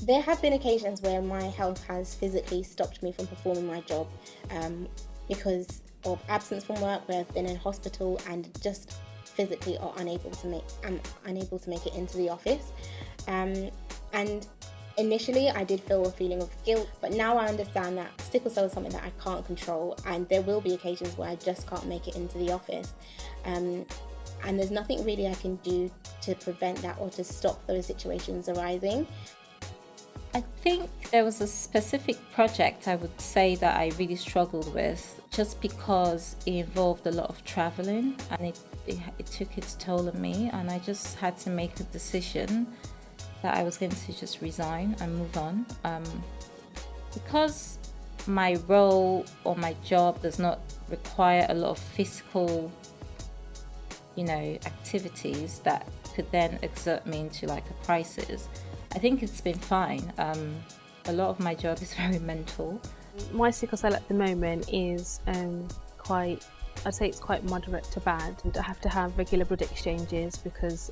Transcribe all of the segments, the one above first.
There have been occasions where my health has physically stopped me from performing my job because of absence from work, where I've been in hospital and just physically are unable to make it into the office. And initially I did feel a feeling of guilt, but now I understand that sickle cell is something that I can't control, and there will be occasions where I just can't make it into the office. And there's nothing really I can do to prevent that or to stop those situations arising. I think there was a specific project I would say that I really struggled with, just because it involved a lot of traveling, and it took its toll on me, and I just had to make a decision that I was going to just resign and move on. Because my role or my job does not require a lot of physical, activities that could then exert me into like a crisis, I think it's been fine. A lot of my job is very mental. My sickle cell at the moment is I'd say it's quite moderate to bad. I have to have regular blood exchanges because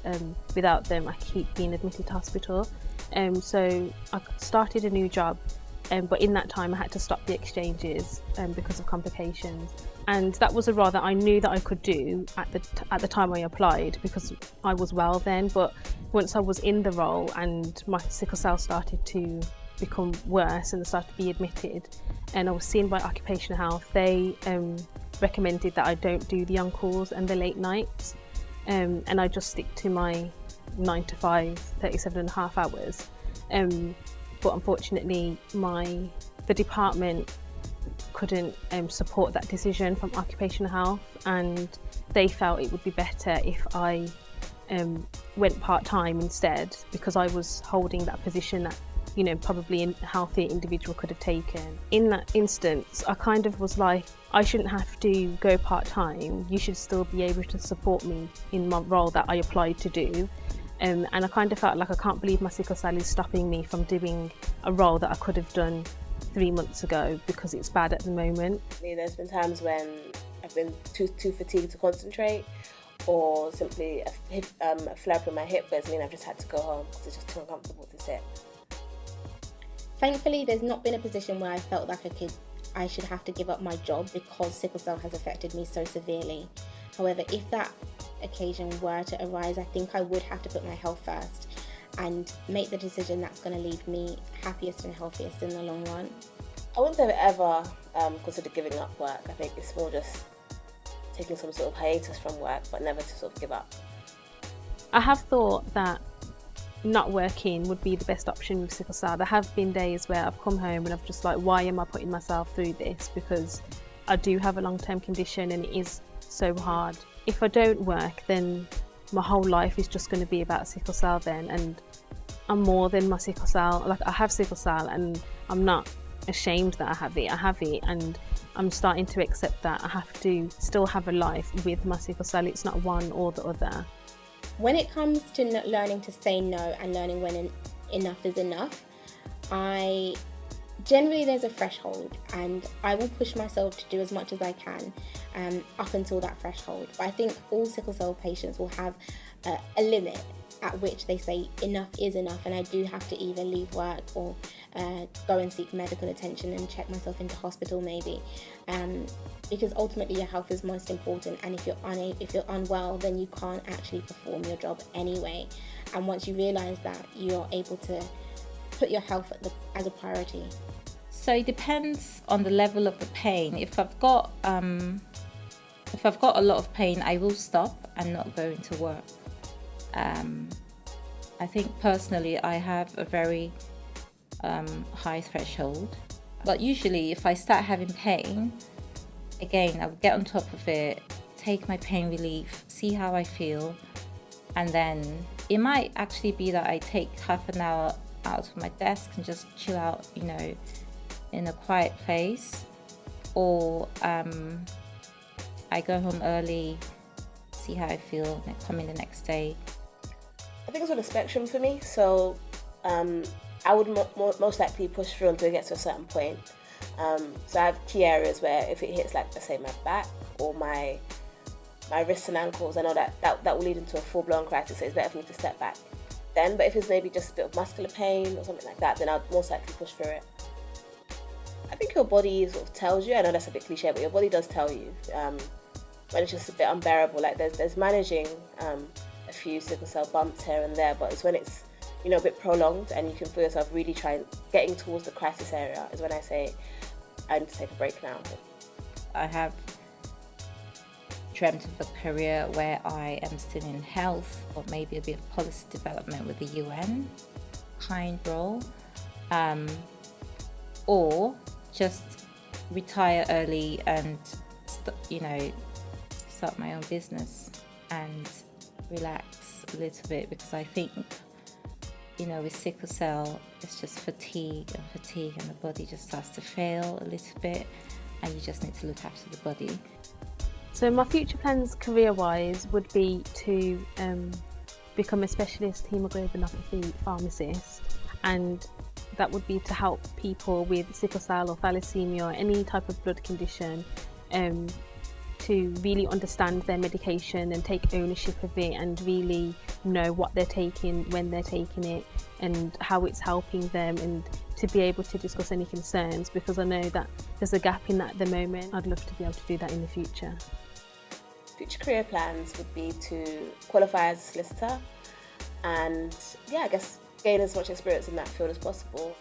without them I keep being admitted to hospital. So I started a new job, but in that time I had to stop the exchanges because of complications. And that was a role that I knew that I could do at the time I applied, because I was well then. But once I was in the role and my sickle cell started to become worse and I started to be admitted, and I was seen by occupational health, they recommended that I don't do the on-calls and the late nights, and I just stick to my 9 to 5, 37.5 hours. But unfortunately the department couldn't support that decision from occupational health, and they felt it would be better if I went part-time instead, because I was holding that position that probably a healthier individual could have taken. In that instance, I kind of was like, I shouldn't have to go part-time, you should still be able to support me in my role that I applied to do. And I kind of felt like I can't believe my sickle cell is stopping me from doing a role that I could have done 3 months ago because it's bad at the moment. There's been times when I've been too fatigued to concentrate, or simply a flare-up in my hip, but I've just had to go home because it's just too uncomfortable to sit. Thankfully, there's not been a position where I felt like I should have to give up my job because sickle cell has affected me so severely. However, if that occasion were to arise, I think I would have to put my health first and make the decision that's going to leave me happiest and healthiest in the long run. I wouldn't say I've ever considered giving up work. I think it's more just taking some sort of hiatus from work, but never to sort of give up. I have thought that not working would be the best option with sickle cell. There have been days where I've come home and I've just like, why am I putting myself through this? Because I do have a long-term condition and it is so hard. If I don't work, then my whole life is just going to be about sickle cell then, and I'm more than my sickle cell. Like, I have sickle cell and I'm not ashamed that I have it, and I'm starting to accept that I have to still have a life with my sickle cell. It's not one or the other. When it comes to learning to say no and learning when enough is enough, generally there's a threshold, and I will push myself to do as much as I can up until that threshold. But I think all sickle cell patients will have a limit at which they say enough is enough, and I do have to either leave work or go and seek medical attention and check myself into hospital maybe, because ultimately your health is most important, and if you're unwell, then you can't actually perform your job anyway. And once you realise that, you're able to put your health as a priority. So it depends on the level of the pain. If I've got a lot of pain, I will stop and not go into work. I think personally I have a very high threshold, but usually if I start having pain, again, I will get on top of it, take my pain relief, see how I feel, and then it might actually be that I take half an hour out of my desk and just chill out, in a quiet place, or I go home early, see how I feel, and I come in the next day. I think it's on a spectrum for me, so I would most likely push through until it gets to a certain point. So I have key areas where if it hits, like, let's say my back or my wrists and ankles, I know that will lead into a full-blown crisis, so it's better for me to step back then. But if it's maybe just a bit of muscular pain or something like that, then I'd most likely push through it. I think your body sort of tells you. I know that's a bit cliche, but your body does tell you when it's just a bit unbearable. Like there's managing a few sickle cell bumps here and there, but it's when it's a bit prolonged and you can feel yourself really getting towards the crisis area is when I say I need to take a break now. I have dreamt of a career where I am still in health, or maybe a bit of policy development with the UN kind role, or just retire early and start my own business and relax a little bit, because I think with sickle cell it's just fatigue, and the body just starts to fail a little bit, and you just need to look after the body. So my future plans career-wise would be to become a specialist haemoglobinopathy pharmacist, and that would be to help people with sickle cell or thalassemia or any type of blood condition to really understand their medication and take ownership of it, and really know what they're taking, when they're taking it, and how it's helping them, and to be able to discuss any concerns, because I know that there's a gap in that at the moment. I'd love to be able to do that in the future. Future career plans would be to qualify as a solicitor and I guess gain as much experience in that field as possible.